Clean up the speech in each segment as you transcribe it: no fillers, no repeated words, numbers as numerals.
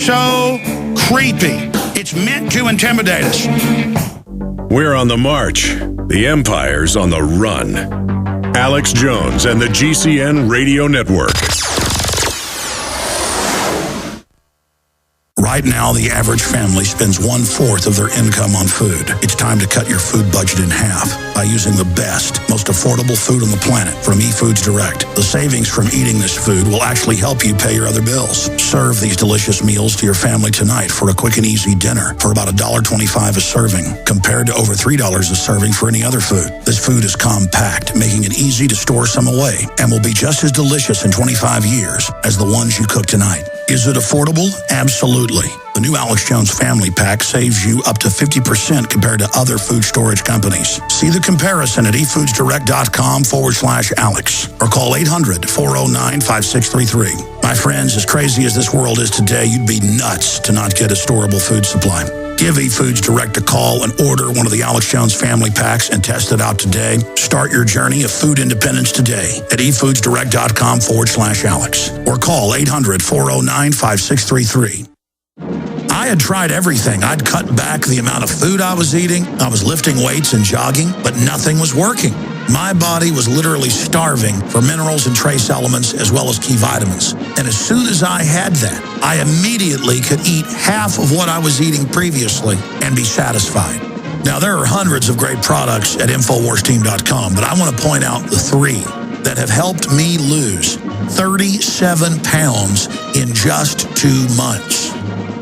So creepy. It's meant to intimidate us. We're on the march. The empire's on the run. Alex Jones and the GCN Radio Network. Right now, the average family spends 1/4 of their income on food. It's time to cut your food budget in half by using the best, most affordable food on the planet from eFoods Direct. The savings from eating this food will actually help you pay your other bills. Serve these delicious meals to your family tonight for a quick and easy dinner for about $1.25 a serving, compared to over $3 a serving for any other food. This food is compact, making it easy to store some away, and will be just as delicious in 25 years as the ones you cook tonight. Is it affordable? Absolutely. The new Alex Jones Family Pack saves you up to 50% compared to other food storage companies. See the comparison at efoodsdirect.com/Alex or call 800-409-5633. My friends, as crazy as this world is today, you'd be nuts to not get a storable food supply. Give eFoods Direct a call and order one of the Alex Jones Family Packs and test it out today. Start your journey of food independence today at efoodsdirect.com/Alex or call 800-409-5633. I had tried everything. I'd cut back the amount of food I was eating. I was lifting weights and jogging, but nothing was working. My body was literally starving for minerals and trace elements as well as key vitamins. And as soon as I had that, I immediately could eat half of what I was eating previously and be satisfied. Now, there are hundreds of great products at InfoWarsTeam.com, but I want to point out the 3 that have helped me lose 37 pounds in just 2 months.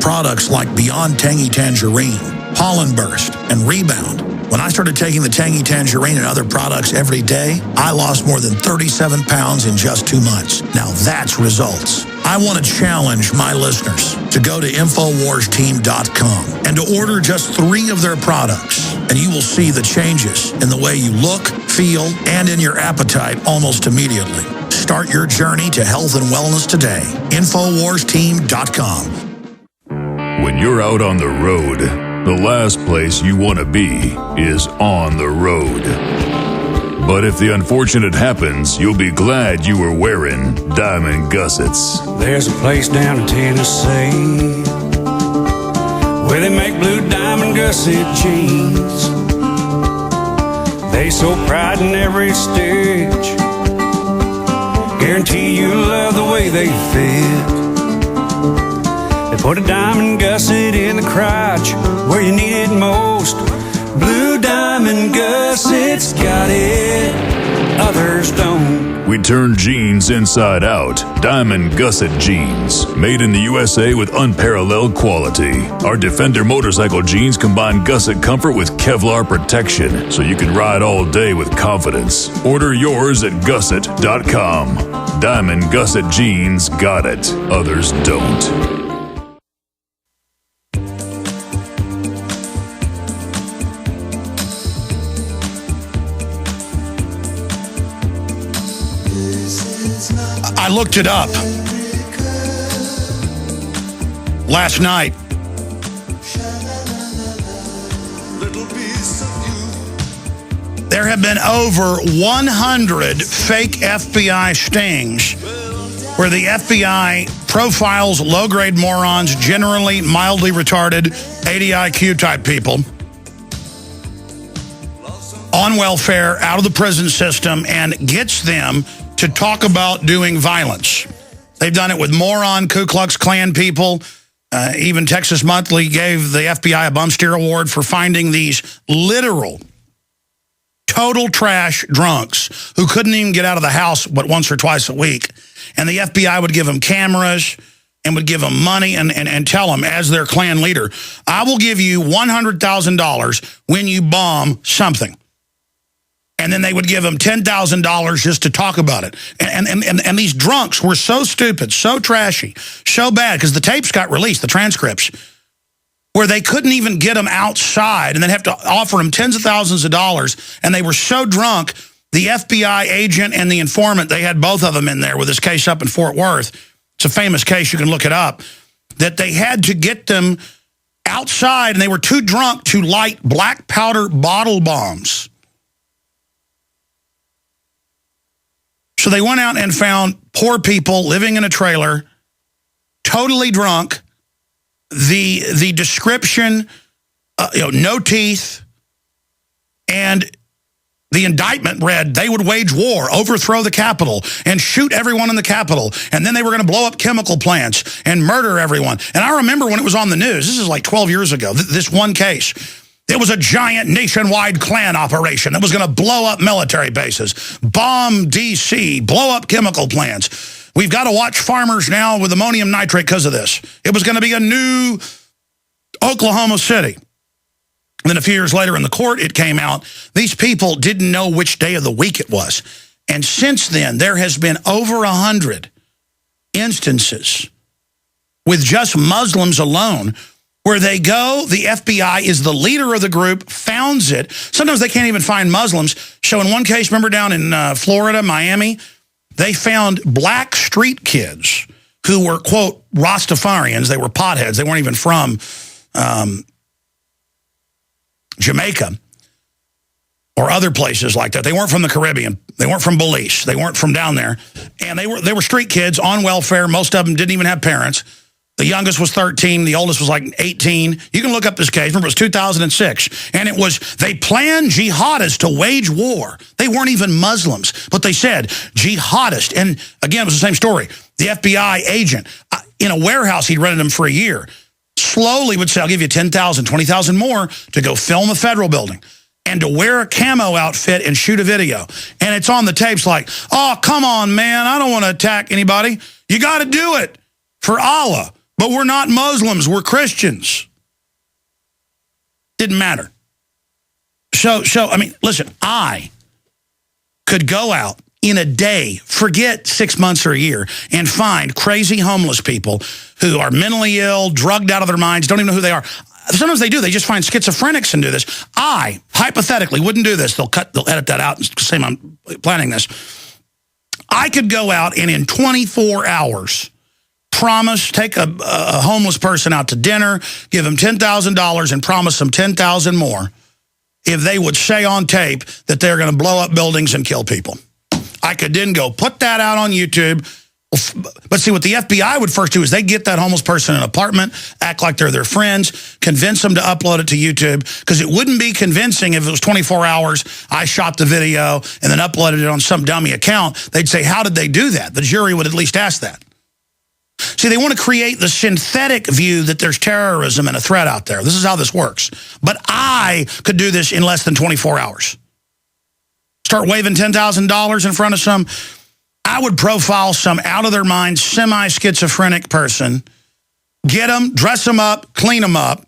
Products like Beyond Tangy Tangerine, Pollen Burst, and Rebound. When I started taking the Tangy Tangerine and other products every day, I lost more than 37 pounds in just 2 months. Now that's results. I want to challenge my listeners to go to InfoWarsTeam.com and to order just 3 of their products, and you will see the changes in the way you look, feel, and in your appetite almost immediately. Start your journey to health and wellness today. InfoWarsTeam.com. When you're out on the road, the last place you want to be is on the road. But if the unfortunate happens, you'll be glad you were wearing diamond gussets. There's a place down in Tennessee where they make blue diamond gusset jeans. They so pride in every stitch, guarantee you love the way they fit. They put a diamond gusset in the crotch where you need it most. Blue diamond gussets got it, others don't. We turn jeans inside out. Diamond gusset jeans, made in the USA with unparalleled quality. Our Defender motorcycle jeans combine gusset comfort with Kevlar protection, so you can ride all day with confidence. Order yours at gusset.com. Diamond gusset jeans got it, others don't. I looked it up last night. There have been over 100 fake FBI stings where the FBI profiles low-grade morons, generally mildly retarded, 80 IQ type people, on welfare, out of the prison system, and gets them to talk about doing violence. They've done it with moron Ku Klux Klan people. Even Texas Monthly gave the FBI a bum steer award for finding these literal, total trash drunks who couldn't even get out of the house but once or twice a week. And the FBI would give them cameras and would give them money and tell them, as their Klan leader, I will give you $100,000 when you bomb something. And then they would give them $10,000 just to talk about it. And these drunks were so stupid, so trashy, so bad, because the tapes got released, the transcripts, where they couldn't even get them outside and then have to offer them tens of thousands of dollars. And they were so drunk, the FBI agent and the informant, they had both of them in there with this case up in Fort Worth. It's a famous case, you can look it up, that they had to get them outside, and they were too drunk to light black powder bottle bombs. So they went out and found poor people living in a trailer, totally drunk, the description, no teeth, and the indictment read they would wage war, overthrow the Capitol, and shoot everyone in the Capitol. And then they were going to blow up chemical plants and murder everyone. And I remember when it was on the news, this is like 12 years ago, this one case. It was a giant nationwide Klan operation that was going to blow up military bases, bomb D.C., blow up chemical plants. We've got to watch farmers now with ammonium nitrate because of this. It was going to be a new Oklahoma City. And then a few years later in the court, it came out, these people didn't know which day of the week it was. And since then, there has been over 100 instances with just Muslims alone where they go, the FBI is the leader of the group, founds it. Sometimes they can't even find Muslims. So in one case, remember down in Florida, Miami, they found black street kids who were, quote, Rastafarians. They were potheads. They weren't even from Jamaica or other places like that. They weren't from the Caribbean. They weren't from Belize. They weren't from down there. And they were street kids on welfare. Most of them didn't even have parents. The youngest was 13. The oldest was like 18. You can look up this case. Remember, it was 2006. And it was, they planned jihadists to wage war. They weren't even Muslims, but they said jihadist. And again, it was the same story. The FBI agent in a warehouse, he'd rented them for a year, slowly would say, I'll give you 10,000, 20,000 more to go film a federal building and to wear a camo outfit and shoot a video. And it's on the tapes like, oh, come on, man, I don't want to attack anybody. You got to do it for Allah. But we're not Muslims, we're Christians. Didn't matter. So I mean, listen, I could go out in a day, forget 6 months or a year, and find crazy homeless people who are mentally ill, drugged out of their minds, don't even know who they are. Sometimes they do. They just find schizophrenics and do this. I, hypothetically, wouldn't do this. They'll edit that out and say I'm planning this. I could go out and in 24 hours... promise, take a homeless person out to dinner, give them $10,000 and promise them $10,000 more if they would say on tape that they're going to blow up buildings and kill people. I could then go put that out on YouTube. But see, what the FBI would first do is they get that homeless person in an apartment, act like they're their friends, convince them to upload it to YouTube, because it wouldn't be convincing if it was 24 hours, I shot the video and then uploaded it on some dummy account. They'd say, how did they do that? The jury would at least ask that. See, they want to create the synthetic view that there's terrorism and a threat out there. This is how this works. But I could do this in less than 24 hours. Start waving $10,000 in front of some. I would profile some out-of-their-mind, semi-schizophrenic person, get them, dress them up, clean them up,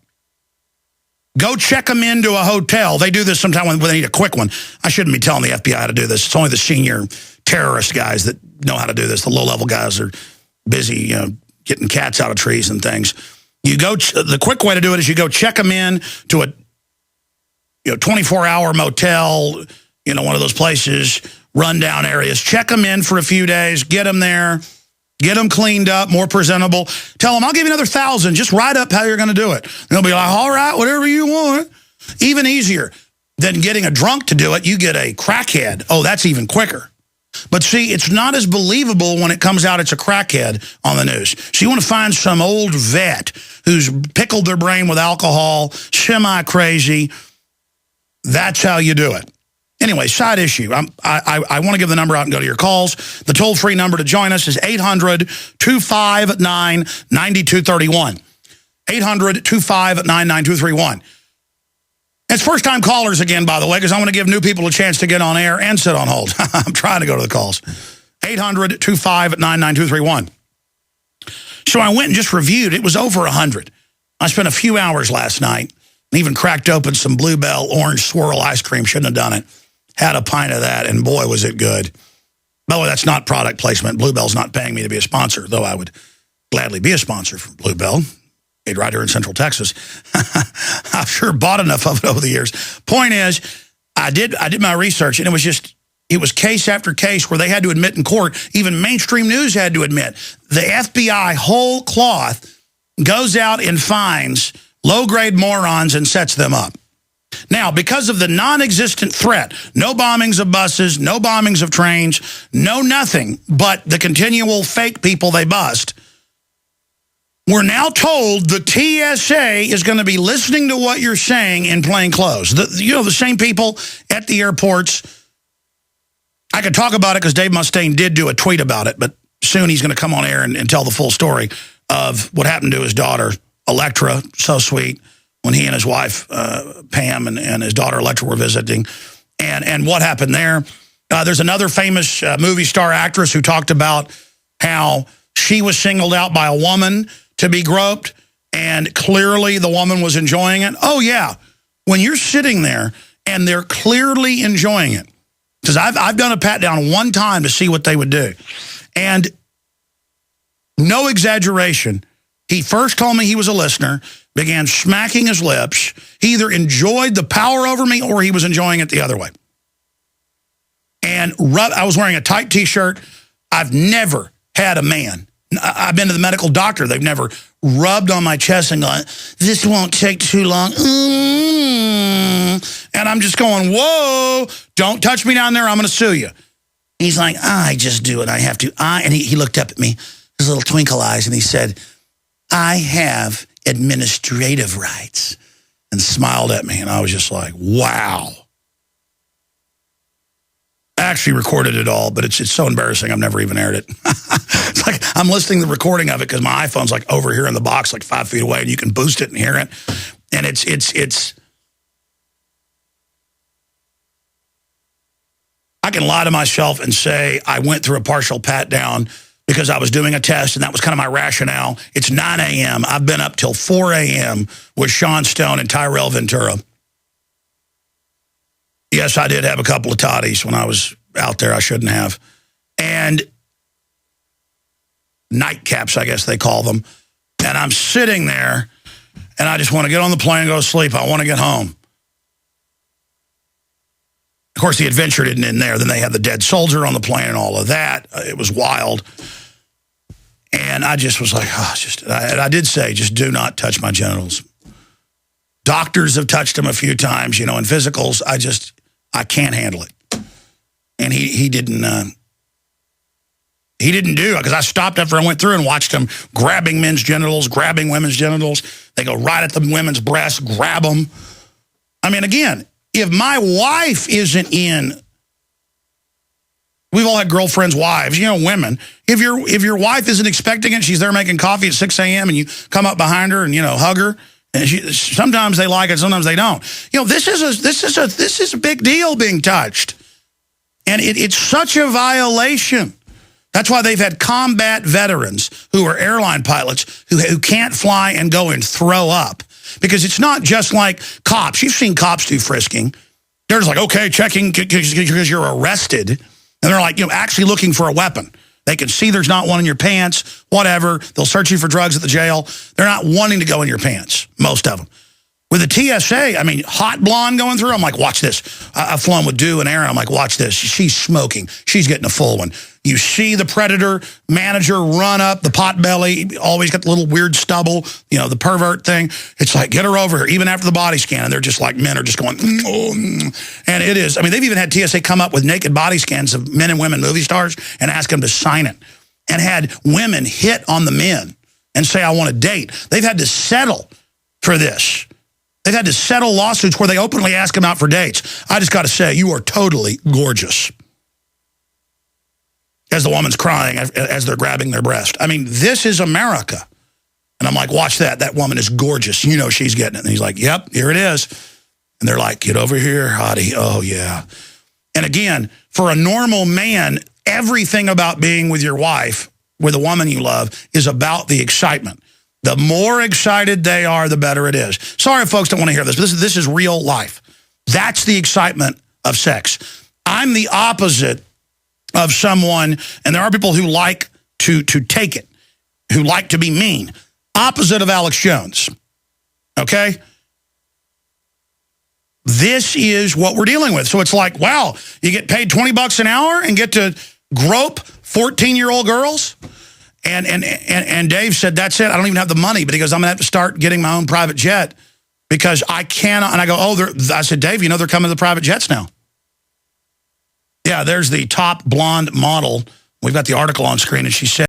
go check them into a hotel. They do this sometimes when they need a quick one. I shouldn't be telling the FBI how to do this. It's only the senior terrorist guys that know how to do this. The low-level guys are busy, getting cats out of trees and things. You go. The quick way to do it is you go check them in to a 24-hour motel, one of those places, rundown areas. Check them in for a few days. Get them there. Get them cleaned up, more presentable. Tell them, I'll give you another 1,000. Just write up how you're going to do it. And they'll be like, all right, whatever you want. Even easier than getting a drunk to do it, you get a crackhead. Oh, that's even quicker. But see, it's not as believable when it comes out it's a crackhead on the news. So you want to find some old vet who's pickled their brain with alcohol, semi-crazy. That's how you do it. Anyway, side issue. I want to give the number out and go to your calls. The toll-free number to join us is 800-259-9231. 800-259-9231. It's first-time callers again, by the way, because I want to give new people a chance to get on air and sit on hold. I'm trying to go to the calls. 800-259-9231. So I went and just reviewed. It was over 100. I spent a few hours last night and even cracked open some Bluebell orange swirl ice cream. Shouldn't have done it. Had a pint of that, and boy, was it good. By the way, that's not product placement. Bluebell's not paying me to be a sponsor, though I would gladly be a sponsor for Bluebell. Right here in Central Texas. I've sure bought enough of it over the years. Point is, I did my research, and it was case after case where they had to admit in court, even mainstream news had to admit, the FBI whole cloth goes out and finds low-grade morons and sets them up. Now, because of the non-existent threat, no bombings of buses, no bombings of trains, no nothing but the continual fake people they bust, We're now told the TSA is going to be listening to what you're saying in plain clothes. The same people at the airports. I could talk about it because Dave Mustaine did do a tweet about it, but soon he's going to come on air and tell the full story of what happened to his daughter, Electra, so sweet, when he and his wife, Pam, and his daughter, Electra, were visiting, and what happened there. There's another famous movie star actress who talked about how she was singled out by a woman to be groped, and clearly the woman was enjoying it. Oh, yeah. When you're sitting there and they're clearly enjoying it, because I've done a pat-down one time to see what they would do. And no exaggeration, he first told me he was a listener, began smacking his lips. He either enjoyed the power over me or he was enjoying it the other way. And I was wearing a tight T-shirt. I've never had a man. I've been to the medical doctor. They've never rubbed on my chest and gone, this won't take too long. And I'm just going, whoa, don't touch me down there. I'm going to sue you. He's like, I just do it. I have to. And he looked up at me, his little twinkle eyes, and he said, I have administrative rights, and smiled at me. And I was just like, wow. I actually recorded it all, but it's so embarrassing I've never even aired it. It's like I'm listening to the recording of it because my iPhone's like over here in the box, like 5 feet away, and you can boost it and hear it. And it's I can lie to myself and say I went through a partial pat down because I was doing a test, and that was kind of my rationale. It's 9 a.m. I've been up till 4 a.m. with Sean Stone and Tyrell Ventura. Yes, I did have a couple of toddies when I was out there. I shouldn't have. And nightcaps, I guess they call them. And I'm sitting there, and I just want to get on the plane and go to sleep. I want to get home. Of course, the adventure didn't end there. Then they had the dead soldier on the plane and all of that. It was wild. And I just was like, oh, and I did say, just do not touch my genitals. Doctors have touched them a few times, in physicals. I can't handle it. And he didn't do it, because I stopped after I went through and watched him grabbing men's genitals, grabbing women's genitals. They go right at the women's breasts, grab them. I mean, again, if my wife isn't in, we've all had girlfriends' wives, women. If your wife isn't expecting it, she's there making coffee at 6 a.m. and you come up behind her and, hug her. And sometimes they like it, sometimes they don't. This is a big deal being touched. And it's such a violation. That's why they've had combat veterans who are airline pilots who can't fly and go and throw up. Because it's not just like cops. You've seen cops do frisking. They're just like, okay, checking because you're arrested. And they're like, actually looking for a weapon. They can see there's not one in your pants, whatever. They'll search you for drugs at the jail. They're not wanting to go in your pants, most of them. With the TSA, I mean, hot blonde going through, I'm like, watch this. I've flown with Dew and Aaron. I'm like, watch this. She's smoking. She's getting a full one. You see the Predator manager run up, the pot belly, always got the little weird stubble, the pervert thing. It's like, get her over here, even after the body scan. And they're just like, men are just going, and it is. I mean, they've even had TSA come up with naked body scans of men and women movie stars and ask them to sign it. And had women hit on the men and say, I want to date. They've had to settle for this. They've had to settle lawsuits where they openly ask them out for dates. I just got to say, you are totally gorgeous. As the woman's crying as they're grabbing their breast. I mean, this is America. And I'm like, watch that. That woman is gorgeous. She's getting it. And he's like, yep, here it is. And they're like, get over here, hottie. Oh, yeah. And again, for a normal man, everything about being with your wife, with a woman you love, is about the excitement. The more excited they are, the better it is. Sorry if folks don't want to hear this, but this is real life. That's the excitement of sex. I'm the opposite of someone, and there are people who like to take it, who like to be mean. Opposite of Alex Jones, okay? This is what we're dealing with. So it's like, wow, you get paid $20 an hour and get to grope 14-year-old girls? And Dave said, that's it. I don't even have the money. But he goes, I'm going to have to start getting my own private jet because I cannot. And I go, I said, Dave, they're coming to the private jets now. Yeah, there's the top blonde model. We've got the article on screen, and she said,